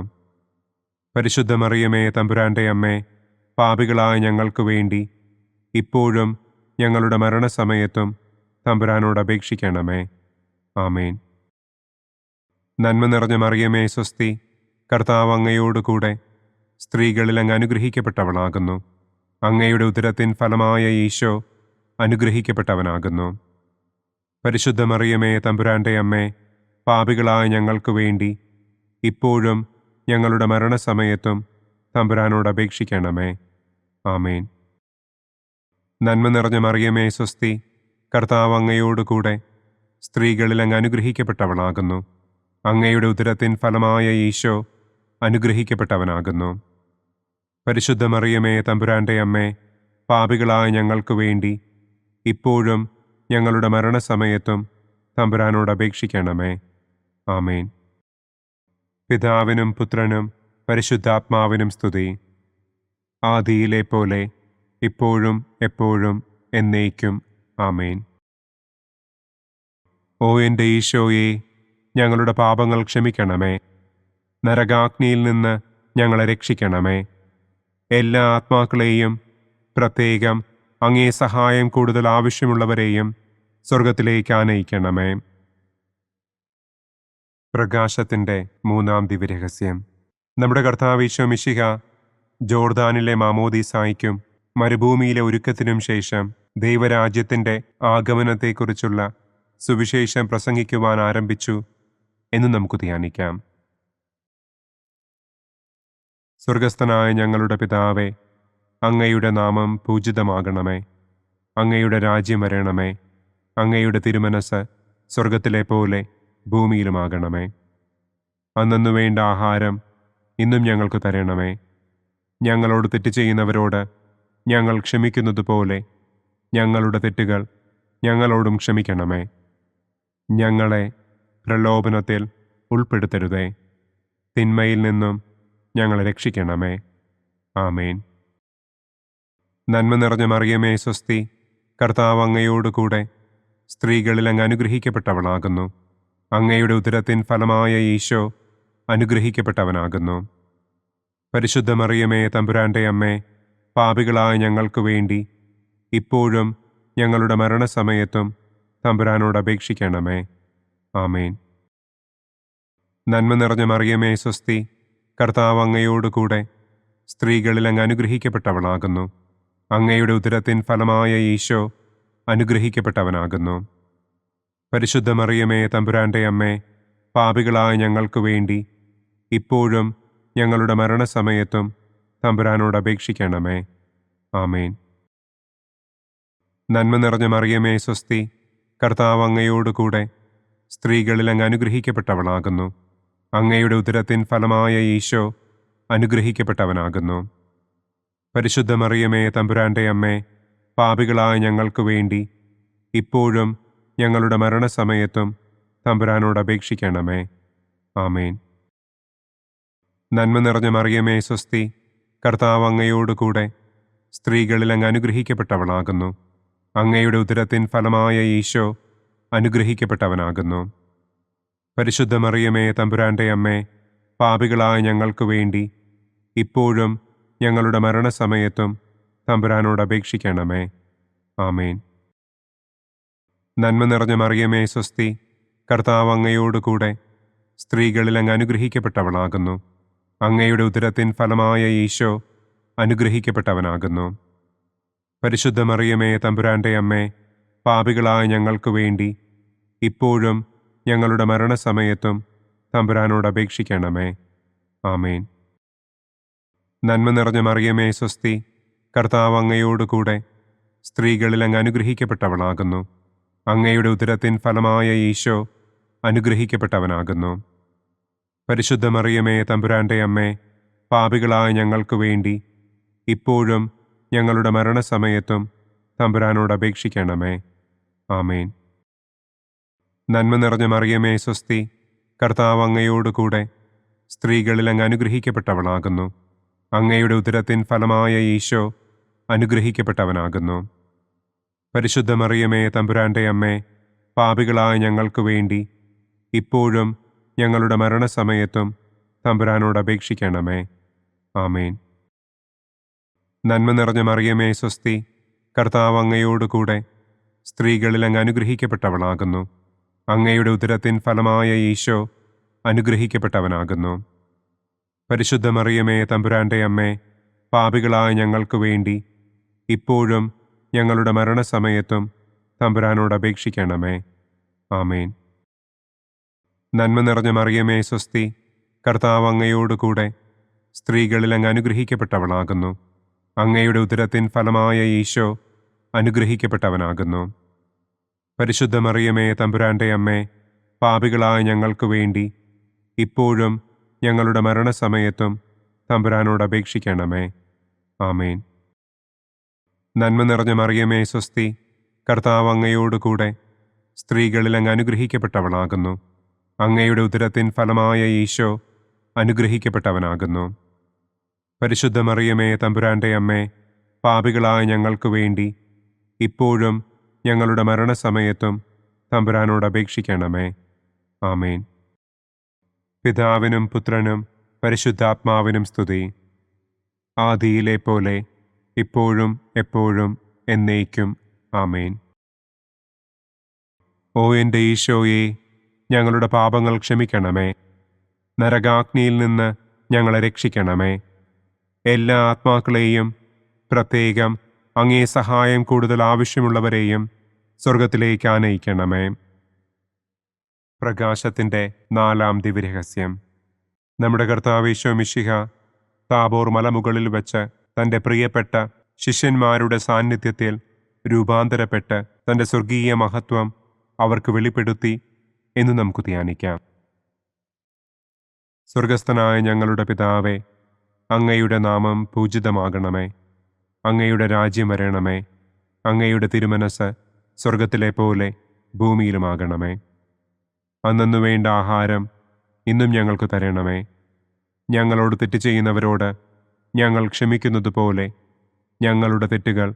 പരിശുദ്ധ മറിയമേ തമ്പുരാൻ്റെ അമ്മേ, പാപികളായ ഞങ്ങൾക്ക് വേണ്ടി ഇപ്പോഴും ഞങ്ങളുടെ മരണസമയത്തും തമ്പുരാനോട് അപേക്ഷിക്കണമേ. ആമേൻ. നന്മ നിറഞ്ഞ മറിയമേ സ്വസ്തി, കർത്താവ് അങ്ങയോട് കൂടെ സ്ത്രീകളിൽ അങ്ങ് അനുഗ്രഹിക്കപ്പെട്ടവളാകുന്നു. അങ്ങയുടെ ഉദരത്തിൻ ഫലമായ ഈശോ അനുഗ്രഹിക്കപ്പെട്ടവനാകുന്നു. പരിശുദ്ധ മറിയമേ തമ്പുരാൻ്റെ അമ്മേ, പാപികളായ ഞങ്ങൾക്ക് വേണ്ടി ഇപ്പോഴും ഞങ്ങളുടെ മരണസമയത്തും തമ്പുരാനോട് അപേക്ഷിക്കണമേ. ആമേൻ. നന്മ നിറഞ്ഞ മറിയമേ സ്വസ്തി, കർത്താവ് അങ്ങയോട് കൂടെ സ്ത്രീകളിൽ അങ്ങ് അനുഗ്രഹിക്കപ്പെട്ടവളാകുന്നു. അങ്ങയുടെ ഉദരത്തിൻ ഫലമായ ഈശോ അനുഗ്രഹിക്കപ്പെട്ടവനാകുന്നു. പരിശുദ്ധ മറിയമേ തമ്പുരാൻ്റെ അമ്മേ, പാപികളായ ഞങ്ങൾക്ക് വേണ്ടി ഇപ്പോഴും ഞങ്ങളുടെ മരണസമയത്തും തമ്പുരാനോട് അപേക്ഷിക്കണമേ. ആമേൻ. പിതാവിനും പുത്രനും പരിശുദ്ധാത്മാവിനും സ്തുതി. ആദിയിലെ പോലെ ഇപ്പോഴും എപ്പോഴും എന്നേക്കും. ആമേൻ. ഓ എൻ്റെ ഈശോയെ, ഞങ്ങളുടെ പാപങ്ങൾ ക്ഷമിക്കണമേ. നരകാഗ്നിയിൽ നിന്ന് ഞങ്ങളെ രക്ഷിക്കണമേ. എല്ലാ ആത്മാക്കളെയും, പ്രത്യേകം അങ്ങേ സഹായം കൂടുതൽ ആവശ്യമുള്ളവരെയും സ്വർഗത്തിലേക്ക് ആനയിക്കണമേ. പ്രകാശത്തിൻ്റെ മൂന്നാം ദിവ്യരഹസ്യം. നമ്മുടെ കർത്താവ് ഈശോ മിശിഹ ജോർദാനിലെ മാമോദീസായ്ക്കും മരുഭൂമിയിലെ ഒരുക്കത്തിനും ശേഷം ദൈവരാജ്യത്തിൻ്റെ ആഗമനത്തെക്കുറിച്ചുള്ള സുവിശേഷം പ്രസംഗിക്കുവാൻ ആരംഭിച്ചു എന്ന് നമുക്ക് ധ്യാനിക്കാം. സ്വർഗസ്ഥനായ ഞങ്ങളുടെ പിതാവേ, അങ്ങയുടെ നാമം പൂജിതമാകണമേ. അങ്ങയുടെ രാജ്യം വരണമേ. അങ്ങയുടെ തിരുമനസ് സ്വർഗത്തിലെ പോലെ ഭൂമിയിലുമാകണമേ. അന്നന്നു വേണ്ട ആഹാരം ഇന്നും ഞങ്ങൾക്ക് തരണമേ. ഞങ്ങളോട് തെറ്റ് ചെയ്യുന്നവരോട് ഞങ്ങൾ ക്ഷമിക്കുന്നതുപോലെ ഞങ്ങളുടെ തെറ്റുകൾ ഞങ്ങളോടും ക്ഷമിക്കണമേ. ഞങ്ങളെ പ്രലോഭനത്തിൽ ഉൾപ്പെടുത്തരുതേ. തിന്മയിൽ നിന്നും ഞങ്ങളെ രക്ഷിക്കണമേ. ആമേൻ. നന്മ നിറഞ്ഞ മറിയമേ സ്വസ്തി, കർത്താവ് അങ്ങയോടുകൂടെ സ്ത്രീകളിൽ അങ്ങ് അനുഗ്രഹിക്കപ്പെട്ടവളാകുന്നു. അങ്ങയുടെ ഉദരത്തിൻ ഫലമായ ഈശോ അനുഗ്രഹിക്കപ്പെട്ടവനാകുന്നു. പരിശുദ്ധ മറിയമേ തമ്പുരാൻ്റെ അമ്മേ, പാപികളായ ഞങ്ങൾക്ക് വേണ്ടി ഇപ്പോഴും ഞങ്ങളുടെ മരണസമയത്തും തമ്പുരാനോട് അപേക്ഷിക്കണമേ. ആമേൻ. നന്മ നിറഞ്ഞ മറിയമേ സ്വസ്തി, കർത്താവ് അങ്ങയോടുകൂടെ സ്ത്രീകളിൽ അങ്ങ് അനുഗ്രഹിക്കപ്പെട്ടവളാകുന്നു. അങ്ങയുടെ ഉദരത്തിൻ ഫലമായ ഈശോ അനുഗ്രഹിക്കപ്പെട്ടവനാകുന്നു. പരിശുദ്ധ മറിയമേ തമ്പുരാൻ്റെ അമ്മേ, പാപികളായ ഞങ്ങൾക്ക് വേണ്ടി ഇപ്പോഴും ഞങ്ങളുടെ മരണസമയത്തും തമ്പുരാനോട് അപേക്ഷിക്കണമേ. ആമേൻ. നന്മ നിറഞ്ഞ മറിയമേ സ്വസ്തി, കർത്താവ് അങ്ങയോടുകൂടെ സ്ത്രീകളിൽ അങ്ങ് അനുഗ്രഹിക്കപ്പെട്ടവളാകുന്നു. അങ്ങയുടെ ഉദരത്തിൻ ഫലമായ ഈശോ അനുഗ്രഹിക്കപ്പെട്ടവനാകുന്നു. പരിശുദ്ധ മറിയമേ തമ്പുരാൻ്റെ അമ്മേ, പാപികളായ ഞങ്ങൾക്ക് വേണ്ടി ഇപ്പോഴും ഞങ്ങളുടെ മരണസമയത്തും തമ്പുരാനോട് അപേക്ഷിക്കണമേ. ആമേൻ. നന്മ നിറഞ്ഞ മറിയമേ സ്വസ്തി, കർത്താവ് അങ്ങയോടുകൂടെ സ്ത്രീകളിൽ അങ്ങ് അനുഗ്രഹിക്കപ്പെട്ടവളാകുന്നു. അങ്ങയുടെ ഉദരത്തിൻ ഫലമായ ഈശോ അനുഗ്രഹിക്കപ്പെട്ടവനാകുന്നു. പരിശുദ്ധ മറിയമേ തമ്പുരാൻ്റെ അമ്മേ, പാപികളായ ഞങ്ങൾക്ക് വേണ്ടി ഇപ്പോഴും ഞങ്ങളുടെ മരണസമയത്തും തമ്പുരാനോട് അപേക്ഷിക്കണമേ. ആമേൻ. നന്മ നിറഞ്ഞ മറിയമേ സ്വസ്തി, കർത്താവ് അങ്ങയോടുകൂടെ സ്ത്രീകളിൽ അങ്ങ് അനുഗ്രഹിക്കപ്പെട്ടവളാകുന്നു. അങ്ങയുടെ ഉദരത്തിൻ ഫലമായ ഈശോ അനുഗ്രഹിക്കപ്പെട്ടവനാകുന്നു. പരിശുദ്ധ മറിയമേ തമ്പുരാൻ്റെ അമ്മേ, പാപികളായ ഞങ്ങൾക്ക് വേണ്ടി ഇപ്പോഴും ഞങ്ങളുടെ മരണസമയത്തും തമ്പുരാനോട് അപേക്ഷിക്കണമേ. ആമേൻ. നന്മ നിറഞ്ഞ മറിയമേ സ്വസ്തി, കർത്താവ് അങ്ങയോടുകൂടെ സ്ത്രീകളിൽ അങ്ങ് അനുഗ്രഹിക്കപ്പെട്ടവളാകുന്നു. അങ്ങയുടെ ഉദരത്തിൻ ഫലമായ ഈശോ അനുഗ്രഹിക്കപ്പെട്ടവനാകുന്നു. പരിശുദ്ധ മറിയമേ തമ്പുരാൻ്റെ അമ്മേ, പാപികളായ ഞങ്ങൾക്ക് വേണ്ടി ഇപ്പോഴും ഞങ്ങളുടെ മരണസമയത്തും തമ്പുരാനോട് അപേക്ഷിക്കണമേ. ആമേൻ. നന്മ നിറഞ്ഞ മറിയമേ സ്വസ്തി, കർത്താവ് അങ്ങയോടുകൂടെ സ്ത്രീകളിൽ അങ്ങ് അനുഗ്രഹിക്കപ്പെട്ടവളാകുന്നു. അങ്ങയുടെ ഉദരത്തിൻ ഫലമായ ഈശോ അനുഗ്രഹിക്കപ്പെട്ടവനാകുന്നു. പരിശുദ്ധ മറിയമേ തമ്പുരാൻ്റെ അമ്മേ, പാപികളായ ഞങ്ങൾക്ക് വേണ്ടി ഇപ്പോഴും ഞങ്ങളുടെ മരണസമയത്തും തമ്പുരാനോട് അപേക്ഷിക്കണമേ. ആമേൻ. നന്മ നിറഞ്ഞ മറിയമേ സ്വസ്തി, കർത്താവ് അങ്ങയോടുകൂടെ സ്ത്രീകളിൽ അങ്ങ് അനുഗ്രഹിക്കപ്പെട്ടവളാകുന്നു. അങ്ങയുടെ ഉദരത്തിൻ ഫലമായ ഈശോ അനുഗ്രഹിക്കപ്പെട്ടവനാകുന്നു. പരിശുദ്ധ മറിയമേ തമ്പുരാൻ്റെ അമ്മേ, പാപികളായ ഞങ്ങൾക്ക് വേണ്ടി ഇപ്പോഴും ഞങ്ങളുടെ മരണസമയത്തും തമ്പുരാനോട് അപേക്ഷിക്കണമേ. ആമേൻ. നന്മ നിറഞ്ഞ മറിയമേ സ്വസ്തി, കർത്താവ് അങ്ങയോടുകൂടെ സ്ത്രീകളിൽ അങ്ങ് അനുഗ്രഹിക്കപ്പെട്ടവളാകുന്നു. അങ്ങയുടെ ഉദരത്തിൻ ഫലമായ ഈശോ അനുഗ്രഹിക്കപ്പെട്ടവനാകുന്നു. പരിശുദ്ധ മറിയമേ തമ്പുരാൻ്റെ അമ്മേ, പാപികളായ ഞങ്ങൾക്ക് വേണ്ടി ഇപ്പോഴും ഞങ്ങളുടെ മരണസമയത്തും തമ്പുരാനോട് അപേക്ഷിക്കണമേ. ആമേൻ. നന്മ നിറഞ്ഞ മറിയമേ സ്വസ്തി, കർത്താവ് അങ്ങയോടുകൂടെ സ്ത്രീകളിൽ അങ്ങ് അനുഗ്രഹിക്കപ്പെട്ടവളാകുന്നു. അങ്ങയുടെ ഉദരത്തിൻ ഫലമായ ഈശോ അനുഗ്രഹിക്കപ്പെട്ടവനാകുന്നു. പരിശുദ്ധ മറിയമേ തമ്പുരാൻ്റെ അമ്മേ, പാപികളായ ഞങ്ങൾക്ക് വേണ്ടി ഇപ്പോഴും ഞങ്ങളുടെ മരണസമയത്തും തമ്പുരാനോട് അപേക്ഷിക്കണമേ. ആമേൻ. പിതാവിനും പുത്രനും പരിശുദ്ധാത്മാവിനും സ്തുതി. ആദിയിലെ പോലെ ഇപ്പോഴും എപ്പോഴും എന്നേക്കും. ആമേൻ. ഓ എൻ്റെ ഈശോയെ, ഞങ്ങളുടെ പാപങ്ങൾ ക്ഷമിക്കണമേ. നരകാഗ്നിയിൽ നിന്ന് ഞങ്ങളെ രക്ഷിക്കണമേ. എല്ലാ ആത്മാക്കളെയും, പ്രത്യേകം അങ്ങേ സഹായം കൂടുതൽ ആവശ്യമുള്ളവരെയും സ്വർഗത്തിലേക്ക് ആനയിക്കണമേ. പ്രകാശത്തിൻ്റെ 4-ാം ദിവ്യരഹസ്യം. നമ്മുടെ കർത്താവ് ഈശോ മിശിഹ താബോർ മലമുകളിൽ വെച്ച് തൻ്റെ പ്രിയപ്പെട്ട ശിഷ്യന്മാരുടെ സാന്നിധ്യത്തിൽ രൂപാന്തരപ്പെട്ട് തൻ്റെ സ്വർഗീയ മഹത്വം അവർക്ക് വെളിപ്പെടുത്തി എന്ന് നമുക്ക് ധ്യാനിക്കാം. സ്വർഗസ്ഥനായ ഞങ്ങളുടെ പിതാവേ, അങ്ങയുടെ നാമം പൂജിതമാകണമേ. അങ്ങയുടെ രാജ്യം വരണമേ. അങ്ങയുടെ തിരുമനസ് സ്വർഗത്തിലെ പോലെ ഭൂമിയിലുമാകണമേ. അന്നന്നു വേണ്ട ആഹാരം ഇന്നും ഞങ്ങൾക്ക് തരണമേ. ഞങ്ങളോട് തെറ്റ് ചെയ്യുന്നവരോട് ഞങ്ങൾ ക്ഷമിക്കുന്നത് പോലെ ഞങ്ങളുടെ തെറ്റുകൾ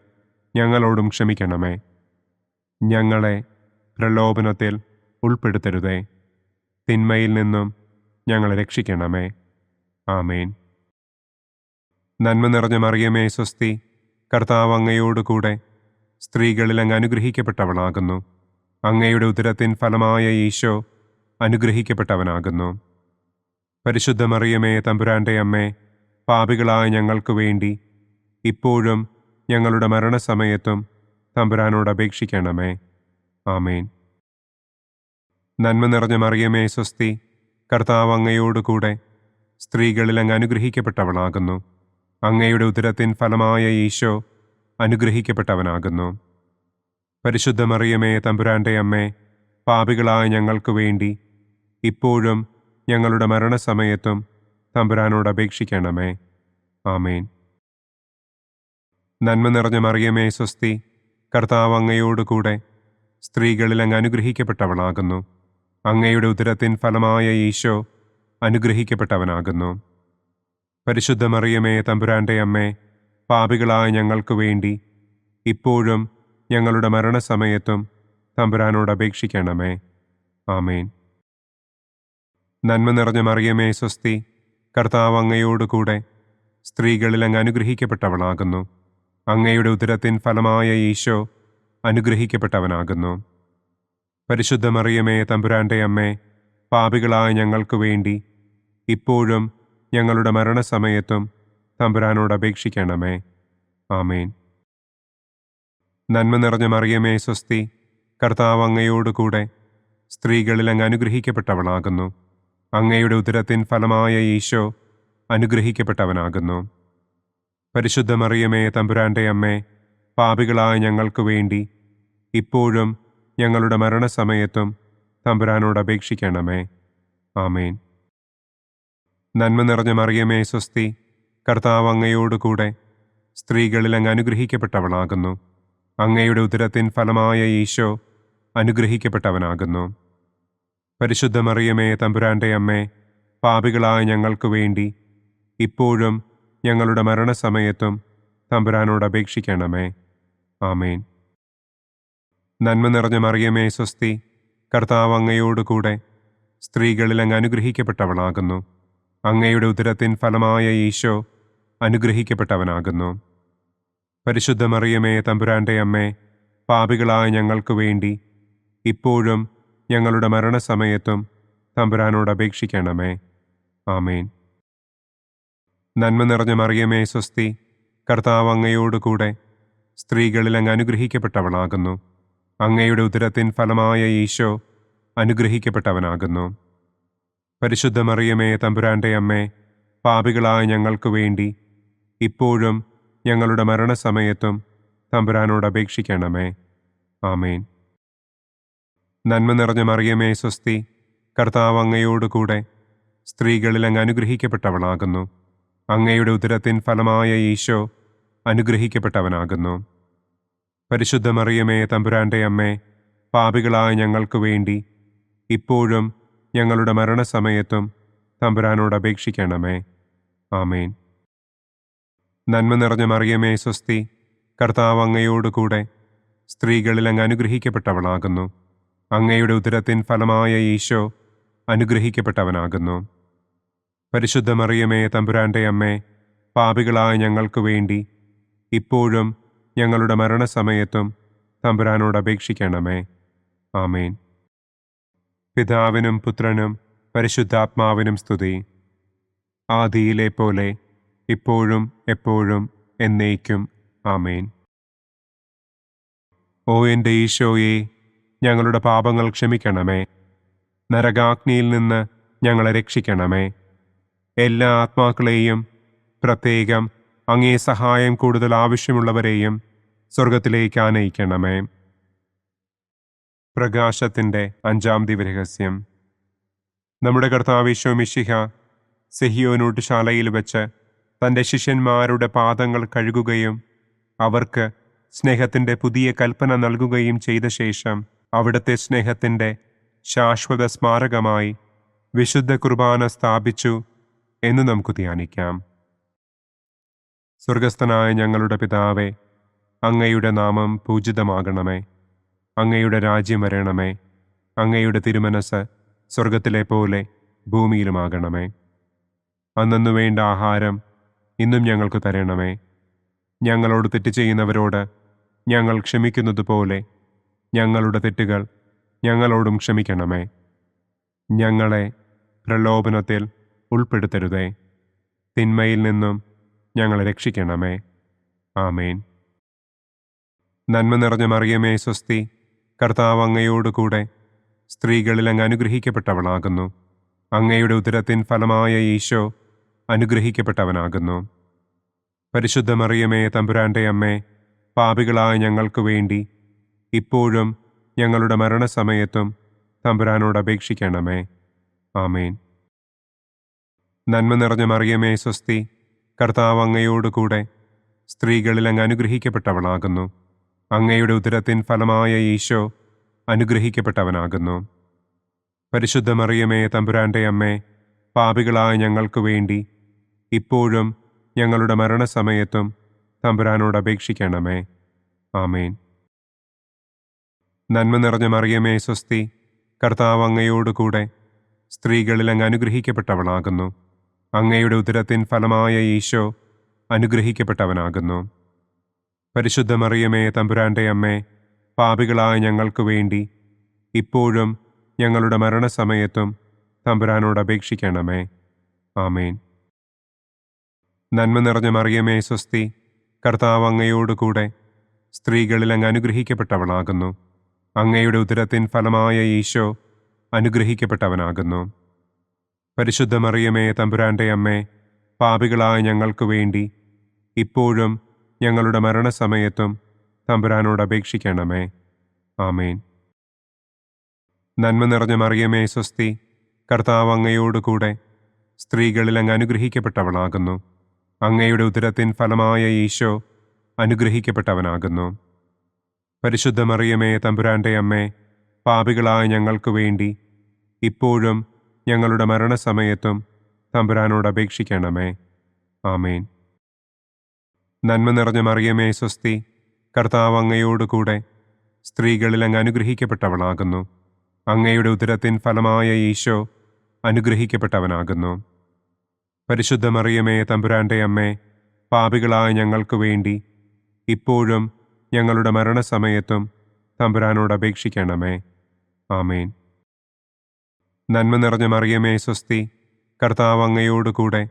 ഞങ്ങളോടും ക്ഷമിക്കണമേ. ഞങ്ങളെ പ്രലോഭനത്തിൽ ഉൾപ്പെടുത്തരുതേ. തിന്മയിൽ നിന്നും ഞങ്ങളെ രക്ഷിക്കണമേ. ആമേൻ. നന്മ നിറഞ്ഞ മറിയമേ സ്വസ്തി, കർത്താവ് അങ്ങയോടുകൂടെ സ്ത്രീകളിൽ അങ്ങ് അനുഗ്രഹിക്കപ്പെട്ടവളാകുന്നു. അങ്ങയുടെ ഉദരത്തിൻ ഫലമായ ഈശോ അനുഗ്രഹിക്കപ്പെട്ടവനാകുന്നു. പരിശുദ്ധ മറിയമേ തമ്പുരാൻ്റെ അമ്മേ, പാപികളായ ഞങ്ങൾക്ക് വേണ്ടി ഇപ്പോഴും ഞങ്ങളുടെ മരണസമയത്തും തമ്പുരാനോട് അപേക്ഷിക്കണമേ. ആമേൻ. നന്മ നിറഞ്ഞ മറിയമേ സ്വസ്തി, കർത്താവ് അങ്ങയോടുകൂടെ സ്ത്രീകളിൽ അങ്ങ് അനുഗ്രഹിക്കപ്പെട്ടവളാകുന്നു. അങ്ങയുടെ ഉദരത്തിൻ ഫലമായ ഈശോ അനുഗ്രഹിക്കപ്പെട്ടവനാകുന്നു. പരിശുദ്ധ മറിയമേ തമ്പുരാൻ്റെ അമ്മേ, പാപികളായ ഞങ്ങൾക്ക് വേണ്ടി ഇപ്പോഴും ഞങ്ങളുടെ മരണസമയത്തും തമ്പുരാനോട് അപേക്ഷിക്കണമേ. ആമേൻ. നന്മ നിറഞ്ഞ മറിയമേ സ്വസ്തി, കർത്താവ് അങ്ങയോടുകൂടെ സ്ത്രീകളിൽ അങ്ങ് അനുഗ്രഹിക്കപ്പെട്ടവളാകുന്നു. അങ്ങയുടെ ഉദരത്തിൻ ഫലമായ ഈശോ അനുഗ്രഹിക്കപ്പെട്ടവനാകുന്നു. പരിശുദ്ധ മറിയമേ തമ്പുരാൻ്റെ അമ്മേ, പാപികളായ ഞങ്ങൾക്ക് വേണ്ടി ഇപ്പോഴും ഞങ്ങളുടെ മരണസമയത്തും തമ്പുരാനോട് അപേക്ഷിക്കണമേ. ആമേൻ. നന്മ നിറഞ്ഞ മറിയമേ സ്വസ്തി, കർത്താവ് അങ്ങയോടുകൂടെ സ്ത്രീകളിൽ അങ്ങ് അനുഗ്രഹിക്കപ്പെട്ടവളാകുന്നു. അങ്ങയുടെ ഉദരത്തിൻ ഫലമായ ഈശോ അനുഗ്രഹിക്കപ്പെട്ടവനാകുന്നു. പരിശുദ്ധ മറിയമേ തമ്പുരാൻ്റെ അമ്മേ, പാപികളായ ഞങ്ങൾക്ക് വേണ്ടി ഇപ്പോഴും ഞങ്ങളുടെ മരണസമയത്തും തമ്പുരാനോട് അപേക്ഷിക്കണമേ. ആമേൻ. നന്മ നിറഞ്ഞ മറിയമേ സ്വസ്തി, കർത്താവ് അങ്ങയോടുകൂടെ സ്ത്രീകളിൽ അങ്ങ് അനുഗ്രഹിക്കപ്പെട്ടവളാകുന്നു. അങ്ങയുടെ ഉദരത്തിൻ ഫലമായ ഈശോ അനുഗ്രഹിക്കപ്പെട്ടവനാകുന്നു. പരിശുദ്ധ മറിയമേ തമ്പുരാൻ്റെ അമ്മേ, പാപികളായ ഞങ്ങൾക്ക് വേണ്ടി ഇപ്പോഴും ഞങ്ങളുടെ മരണസമയത്തും തമ്പുരാനോട് അപേക്ഷിക്കണമേ. ആമേൻ. നന്മ നിറഞ്ഞ മറിയമേ സ്വസ്തി, കർത്താവ് അങ്ങയോടുകൂടെ സ്ത്രീകളിൽ അങ്ങ് അനുഗ്രഹിക്കപ്പെട്ടവളാകുന്നു. അങ്ങയുടെ ഉദരത്തിൻ ഫലമായ ഈശോ അനുഗ്രഹിക്കപ്പെട്ടവനാകുന്നു. പരിശുദ്ധ മറിയമേ തമ്പുരാൻ്റെ അമ്മേ, പാപികളായ ഞങ്ങൾക്ക് വേണ്ടി ഇപ്പോഴും ഞങ്ങളുടെ മരണസമയത്തും തമ്പുരാനോട് അപേക്ഷിക്കണമേ. ആമേൻ. നന്മ നിറഞ്ഞ മറിയമേ സ്വസ്തി, കർത്താവ് അങ്ങയോടുകൂടെ സ്ത്രീകളിൽ അങ്ങ് അനുഗ്രഹിക്കപ്പെട്ടവളാകുന്നു. അങ്ങയുടെ ഉദരത്തിൻ ഫലമായ ഈശോ അനുഗ്രഹിക്കപ്പെട്ടവനാകുന്നു. പരിശുദ്ധ മറിയമേ തമ്പുരാൻ്റെ അമ്മേ, പാപികളായ ഞങ്ങൾക്ക് വേണ്ടി ഇപ്പോഴും ഞങ്ങളുടെ മരണസമയത്തും തമ്പുരാനോട് അപേക്ഷിക്കണമേ. ആമേൻ. നന്മ നിറഞ്ഞ മറിയമേ സ്വസ്തി, കർത്താവ് അങ്ങയോടുകൂടെ സ്ത്രീകളിൽ അങ്ങ് അനുഗ്രഹിക്കപ്പെട്ടവളാകുന്നു. അങ്ങയുടെ ഉദരത്തിൻ ഫലമായ ഈശോ അനുഗ്രഹിക്കപ്പെട്ടവനാകുന്നു. പരിശുദ്ധ മറിയമേ തമ്പുരാൻ്റെ അമ്മേ, പാപികളായ ഞങ്ങൾക്ക് വേണ്ടി ഇപ്പോഴും ഞങ്ങളുടെ മരണസമയത്തും തമ്പുരാനോട് അപേക്ഷിക്കണമേ. ആമേൻ. നന്മ നിറഞ്ഞ മറിയമേ സ്വസ്തി, കർത്താവ് അങ്ങയോടുകൂടെ സ്ത്രീകളിൽ അങ്ങ് അനുഗ്രഹിക്കപ്പെട്ടവളാകുന്നു. അങ്ങയുടെ ഉദരത്തിൻ ഫലമായ ഈശോ അനുഗ്രഹിക്കപ്പെട്ടവനാകുന്നു. പരിശുദ്ധ മറിയമേ തമ്പുരാൻ്റെ അമ്മേ, പാപികളായ ഞങ്ങൾക്ക് വേണ്ടി ഇപ്പോഴും ഞങ്ങളുടെ മരണസമയത്തും തമ്പുരാനോട് അപേക്ഷിക്കണമേ. ആമേൻ. നന്മ നിറഞ്ഞ മറിയമേ സ്വസ്തി, കർത്താവ് അങ്ങയോടുകൂടെ സ്ത്രീകളിൽ അങ്ങ് അനുഗ്രഹിക്കപ്പെട്ടവളാകുന്നു. അങ്ങയുടെ ഉദരത്തിൻ ഫലമായ ഈശോ അനുഗ്രഹിക്കപ്പെട്ടവനാകുന്നു. പരിശുദ്ധ മറിയമേ, തമ്പുരാന്റെ അമ്മേ, പാപികളായ ഞങ്ങൾക്ക് വേണ്ടി ഇപ്പോഴും ഞങ്ങളുടെ മരണസമയത്തും തമ്പുരാനോട് അപേക്ഷിക്കണമേ. ആമേൻ. പിതാവിനും പുത്രനും പരിശുദ്ധാത്മാവിനും സ്തുതി. ആദിയിലെ പോലെ ഇപ്പോഴും എപ്പോഴും എന്നേക്കും. ആമേൻ. ഓ എൻ്റെ ഈശോയെ, ഞങ്ങളുടെ പാപങ്ങൾ ക്ഷമിക്കണമേ. നരകാഗ്നിയിൽ നിന്ന് ഞങ്ങളെ രക്ഷിക്കണമേ. എല്ലാ ആത്മാക്കളെയും, പ്രത്യേകം അങ്ങേ സഹായം കൂടുതൽ ആവശ്യമുള്ളവരെയും സ്വർഗത്തിലേക്ക് ആനയിക്കണമേ. പ്രകാശത്തിൻ്റെ 5-ാം ദിവ്യരഹസ്യം. നമ്മുടെ കർത്താവ് ഈശോ മിശിഹ സെഹിയോനൂട്ടുശാലയിൽ വെച്ച് തൻ്റെ ശിഷ്യന്മാരുടെ പാദങ്ങൾ കഴുകുകയും അവർക്ക് സ്നേഹത്തിൻ്റെ പുതിയ കൽപ്പന നൽകുകയും ചെയ്ത ശേഷം അവിടുത്തെ സ്നേഹത്തിൻ്റെ ശാശ്വത സ്മാരകമായി വിശുദ്ധ കുർബാന സ്ഥാപിച്ചു എന്ന് നമുക്ക് ധ്യാനിക്കാം. സ്വർഗസ്ഥനായ ഞങ്ങളുടെ പിതാവേ, അങ്ങയുടെ നാമം പൂജിതമാകണമേ. അങ്ങയുടെ രാജ്യം വരണമേ. അങ്ങയുടെ തിരുമനസ് സ്വർഗത്തിലെ പോലെ ഭൂമിയിലുമാകണമേ. അന്നന്നു വേണ്ട ആഹാരം ഇന്നും ഞങ്ങൾക്ക് തരണമേ. ഞങ്ങളോട് തെറ്റ് ചെയ്യുന്നവരോട് ഞങ്ങൾ ക്ഷമിക്കുന്നത് പോലെ ഞങ്ങളുടെ തെറ്റുകൾ ഞങ്ങളോടും ക്ഷമിക്കണമേ. ഞങ്ങളെ പ്രലോഭനത്തിൽ ഉൾപ്പെടുത്തരുതേ. തിന്മയിൽ നിന്നും ഞങ്ങളെ രക്ഷിക്കണമേ. ആമേൻ. നന്മ നിറഞ്ഞ മറിയമേ, സ്വസ്തി. കർത്താവ് അങ്ങയോടുകൂടെ സ്ത്രീകളിൽ അങ്ങ് അനുഗ്രഹിക്കപ്പെട്ടവളാകുന്നു. അങ്ങയുടെ ഉദരത്തിൻ ഫലമായ ഈശോ അനുഗ്രഹിക്കപ്പെട്ടവനാകുന്നു. പരിശുദ്ധ മറിയമേ, തമ്പുരാന്റെ അമ്മേ, പാപികളായ ഞങ്ങൾക്ക് വേണ്ടി ഇപ്പോഴും ഞങ്ങളുടെ മരണസമയത്തും തമ്പുരാനോട് അപേക്ഷിക്കണമേ. ആമേൻ. നന്മ നിറഞ്ഞ മറിയമേ, സ്വസ്തി. കർത്താവ് അങ്ങയോടുകൂടെ സ്ത്രീകളിൽ അങ്ങ് അനുഗ്രഹിക്കപ്പെട്ടവളാകുന്നു. അങ്ങയുടെ ഉദരത്തിൻ ഫലമായ ഈശോ അനുഗ്രഹിക്കപ്പെട്ടവനാകുന്നു. പരിശുദ്ധ മറിയമേ, തമ്പുരാന്റെ അമ്മേ, പാപികളായ ഞങ്ങൾക്ക് വേണ്ടി ഇപ്പോഴും ഞങ്ങളുടെ മരണസമയത്തും തമ്പുരാനോട് അപേക്ഷിക്കണമേ. ആമേൻ. നന്മ നിറഞ്ഞ മറിയമേ, സ്വസ്തി. കർത്താവ് അങ്ങയോടുകൂടെ സ്ത്രീകളിൽ അങ്ങ് അനുഗ്രഹിക്കപ്പെട്ടവളാകുന്നു. അങ്ങയുടെ ഉദരത്തിൻ ഫലമായ ഈശോ അനുഗ്രഹിക്കപ്പെട്ടവനാകുന്നു. പരിശുദ്ധ മറിയമേ, തമ്പുരാന്റെ അമ്മേ, പാപികളായ ഞങ്ങൾക്ക് വേണ്ടി ഇപ്പോഴും ഞങ്ങളുടെ മരണസമയത്തും തമ്പുരാനോട് അപേക്ഷിക്കണമേ. ആമേൻ. നന്മ നിറഞ്ഞ മറിയമേ, സ്വസ്തി. കർത്താവ് അങ്ങയോടുകൂടെ സ്ത്രീകളിൽ അങ്ങ് അനുഗ്രഹിക്കപ്പെട്ടവളാകുന്നു. അങ്ങയുടെ ഉദരത്തിൻ ഫലമായ ഈശോ അനുഗ്രഹിക്കപ്പെട്ടവനാകുന്നു. പരിശുദ്ധ മറിയമേ, തമ്പുരാന്റെ അമ്മേ, പാപികളായ ഞങ്ങൾക്ക് വേണ്ടി ഇപ്പോഴും ഞങ്ങളുടെ മരണസമയത്തും തമ്പുരാനോട് അപേക്ഷിക്കണമേ. ആമേൻ. നന്മ നിറഞ്ഞ മറിയമേ, സ്വസ്തി. കർത്താവ് അങ്ങയോടുകൂടെ സ്ത്രീകളിൽ അങ്ങ് അനുഗ്രഹിക്കപ്പെട്ടവളാകുന്നു. അങ്ങയുടെ ഉദരത്തിൻ ഫലമായ ഈശോ അനുഗ്രഹിക്കപ്പെട്ടവനാകുന്നു. പരിശുദ്ധ മറിയമേ, തമ്പുരാന്റെ അമ്മേ, പാപികളായ ഞങ്ങൾക്ക് വേണ്ടി ഇപ്പോഴും ഞങ്ങളുടെ മരണസമയത്തും തമ്പുരാനോട് അപേക്ഷിക്കണമേ. ആമേൻ. നന്മ നിറഞ്ഞ മറിയമേ, സ്വസ്തി. കർത്താവ് അങ്ങയോടുകൂടെ സ്ത്രീകളിൽ അങ്ങ് അനുഗ്രഹിക്കപ്പെട്ടവളാകുന്നു. അങ്ങയുടെ ഉദരത്തിൻ ഫലമായ ഈശോ അനുഗ്രഹിക്കപ്പെട്ടവനാകുന്നു. പരിശുദ്ധ മറിയമേ, തമ്പുരാന്റെ അമ്മേ, പാപികളായ ഞങ്ങൾക്ക് വേണ്ടി ഇപ്പോഴും ഞങ്ങളുടെ മരണസമയത്തും തമ്പുരാനോട് അപേക്ഷിക്കണമേ. ആമേൻ. നന്മ നിറഞ്ഞ മറിയമേ, സ്വസ്തി. കർത്താവ് അങ്ങയോടുകൂടെ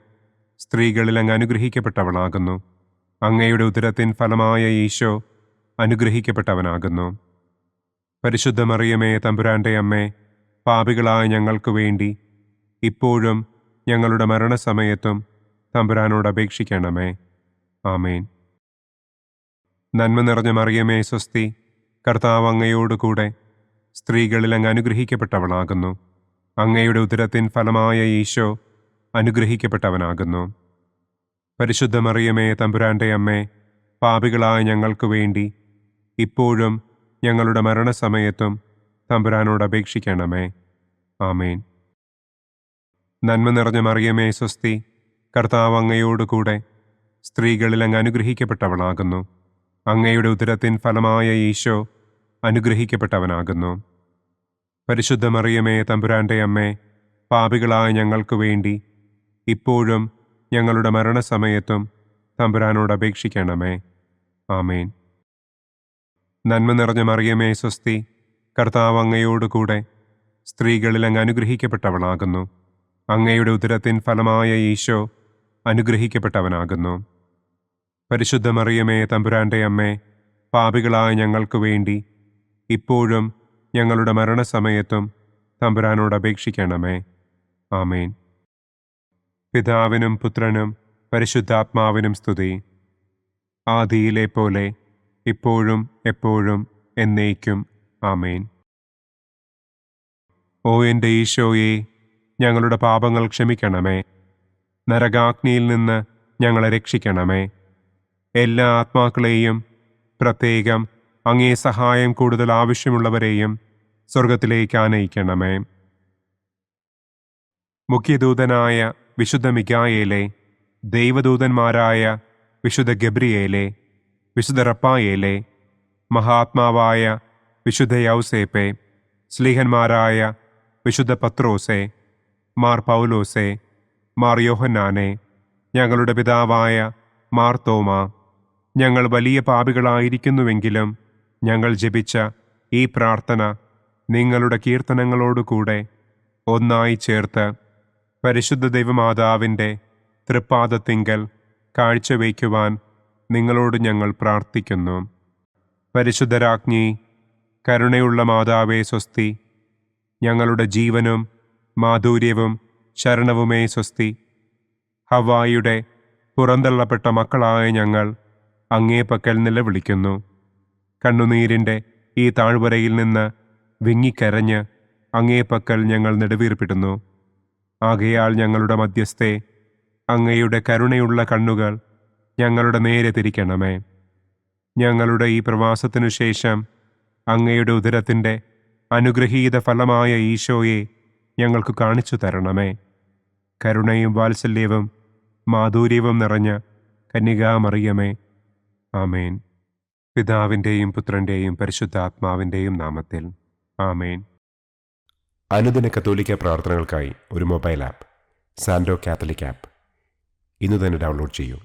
സ്ത്രീകളിൽ അങ്ങ് അനുഗ്രഹിക്കപ്പെട്ടവളാകുന്നു. അങ്ങയുടെ ഉദരത്തിൻ ഫലമായ ഈശോ അനുഗ്രഹിക്കപ്പെട്ടവനാകുന്നു. പരിശുദ്ധ മറിയമേ, തമ്പുരാന്റെ അമ്മേ, പാപികളായ ഞങ്ങൾക്ക് വേണ്ടി ഇപ്പോഴും ഞങ്ങളുടെ മരണസമയത്തും തമ്പുരാനോട് അപേക്ഷിക്കണമേ. ആമേൻ. നന്മ നിറഞ്ഞ മറിയമേ, സ്വസ്തി. കർത്താവ് അങ്ങയോടുകൂടെ സ്ത്രീകളിൽ അങ്ങ് അനുഗ്രഹിക്കപ്പെട്ടവളാകുന്നു. അങ്ങയുടെ ഉദരത്തിൻ ഫലമായ ഈശോ അനുഗ്രഹിക്കപ്പെട്ടവനാകുന്നു. പരിശുദ്ധ മറിയമേ, തമ്പുരാന്റെ അമ്മേ, പാപികളായ ഞങ്ങൾക്ക് വേണ്ടി ഇപ്പോഴും ഞങ്ങളുടെ മരണസമയത്തും തമ്പുരാനോട് അപേക്ഷിക്കണമേ. ആമേൻ. നന്മ നിറഞ്ഞ മറിയമേ, സ്വസ്തി. കർത്താവ് അങ്ങയോടുകൂടെ സ്ത്രീകളിൽ അങ്ങ് അനുഗ്രഹിക്കപ്പെട്ടവളാകുന്നു. അങ്ങയുടെ ഉദരത്തിൻ ഫലമായ ഈശോ അനുഗ്രഹിക്കപ്പെട്ടവനാകുന്നു. പരിശുദ്ധ മറിയമേ, തമ്പുരാന്റെ അമ്മേ, പാപികളായ ഞങ്ങൾക്ക് വേണ്ടി ഇപ്പോഴും ഞങ്ങളുടെ മരണസമയത്തും തമ്പുരാനോട് അപേക്ഷിക്കണമേ. ആമേൻ. നന്മ നിറഞ്ഞ മറിയമേ സ്വസ്തി, കർത്താവ് അങ്ങയോടുകൂടെ സ്ത്രീകളിൽ അങ്ങ് അനുഗ്രഹിക്കപ്പെട്ടവളാകുന്നു. അങ്ങയുടെ ഉദരത്തിൻ ഫലമായ ഈശോ അനുഗ്രഹിക്കപ്പെട്ടവനാകുന്നു. പരിശുദ്ധ മറിയമേ തമ്പുരാന്റെ അമ്മേ, പാപികളായ ഞങ്ങൾക്ക് വേണ്ടി ഇപ്പോഴും ഞങ്ങളുടെ മരണസമയത്തും തമ്പുരാനോട് അപേക്ഷിക്കണമേ. ആമേൻ. പിതാവിനും പുത്രനും പരിശുദ്ധാത്മാവിനും സ്തുതി. ആദിയിലെ പോലെ ഇപ്പോഴും എപ്പോഴും എന്നേക്കും. ആമേൻ. ഓ എൻ്റെ ഈശോയെ, ഞങ്ങളുടെ പാപങ്ങൾ ക്ഷമിക്കണമേ. നരകാഗ്നിയിൽ നിന്ന് ഞങ്ങളെ രക്ഷിക്കണമേ. എല്ലാ ആത്മാക്കളെയും, പ്രത്യേകം അങ്ങേ സഹായം കൂടുതൽ ആവശ്യമുള്ളവരെയും സ്വർഗത്തിലേക്ക് ആനയിക്കണമേ. മുഖ്യദൂതനായ വിശുദ്ധ മിഖായേലേ, ദൈവദൂതന്മാരായ വിശുദ്ധ ഗബ്രിയേലേ, വിശുദ്ധ റപ്പായേലേ, മഹാത്മാവായ വിശുദ്ധ യൗസേപ്പേ, സ്ലീഹന്മാരായ വിശുദ്ധ പത്രോസേ, മാർ പൗലോസേ, മാർ യോഹന്നാനെ, ഞങ്ങളുടെ പിതാവായ മാർ തോമാ, ഞങ്ങൾ വലിയ പാപികളായിരിക്കുന്നുവെങ്കിലും ഞങ്ങൾ ജപിച്ച ഈ പ്രാർത്ഥന നിങ്ങളുടെ കീർത്തനങ്ങളോടുകൂടെ ഒന്നായി ചേർത്ത് പരിശുദ്ധ ദൈവമാതാവിൻ്റെ തൃപ്പാദത്തിങ്കൽ കാഴ്ചവയ്ക്കുവാൻ നിങ്ങളോട് ഞങ്ങൾ പ്രാർത്ഥിക്കുന്നു. പരിശുദ്ധരാജ്ഞി, കരുണയുള്ള മാതാവേ സ്വസ്തി, ഞങ്ങളുടെ ജീവനും മാധുര്യവും ശരണവുമേ സ്വസ്തി. ഹവ്വായുടെ പുറന്തള്ളപ്പെട്ട മക്കളായ ഞങ്ങൾ അങ്ങേപ്പക്കൽ നിലവിളിക്കുന്നു. കണ്ണുനീരിൻ്റെ ഈ താഴ്വരയിൽ നിന്ന് വിങ്ങിക്കരഞ്ഞ് അങ്ങേപ്പക്കൽ ഞങ്ങൾ നെടുവീർപ്പിടുന്നു. ആകയാൽ ഞങ്ങളുടെ മധ്യസ്ഥേ, അങ്ങയുടെ കരുണയുള്ള കണ്ണുകൾ ഞങ്ങളുടെ നേരെ തിരിക്കണമേ. ഞങ്ങളുടെ ഈ പ്രവാസത്തിനു ശേഷം അങ്ങയുടെ ഉദരത്തിൻ്റെ അനുഗ്രഹീത ഫലമായ ഈശോയെ ഞങ്ങൾക്ക് കാണിച്ചു തരണമേ. കരുണയും വാത്സല്യവും മാധുര്യവും നിറഞ്ഞ കന്യകാമറിയമേ. ആമേൻ. പിതാവിൻ്റെയും പുത്രൻ്റെയും പരിശുദ്ധാത്മാവിൻ്റെയും നാമത്തിൽ. ആമേൻ. അനുദിന കത്തോലിക്ക പ്രാർത്ഥനകൾക്കായി ഒരു മൊബൈൽ ആപ്പ്, സാൻഡോ കാത്തലിക് ആപ്പ്, ഇന്ന് തന്നെ ഡൗൺലോഡ് ചെയ്യൂ.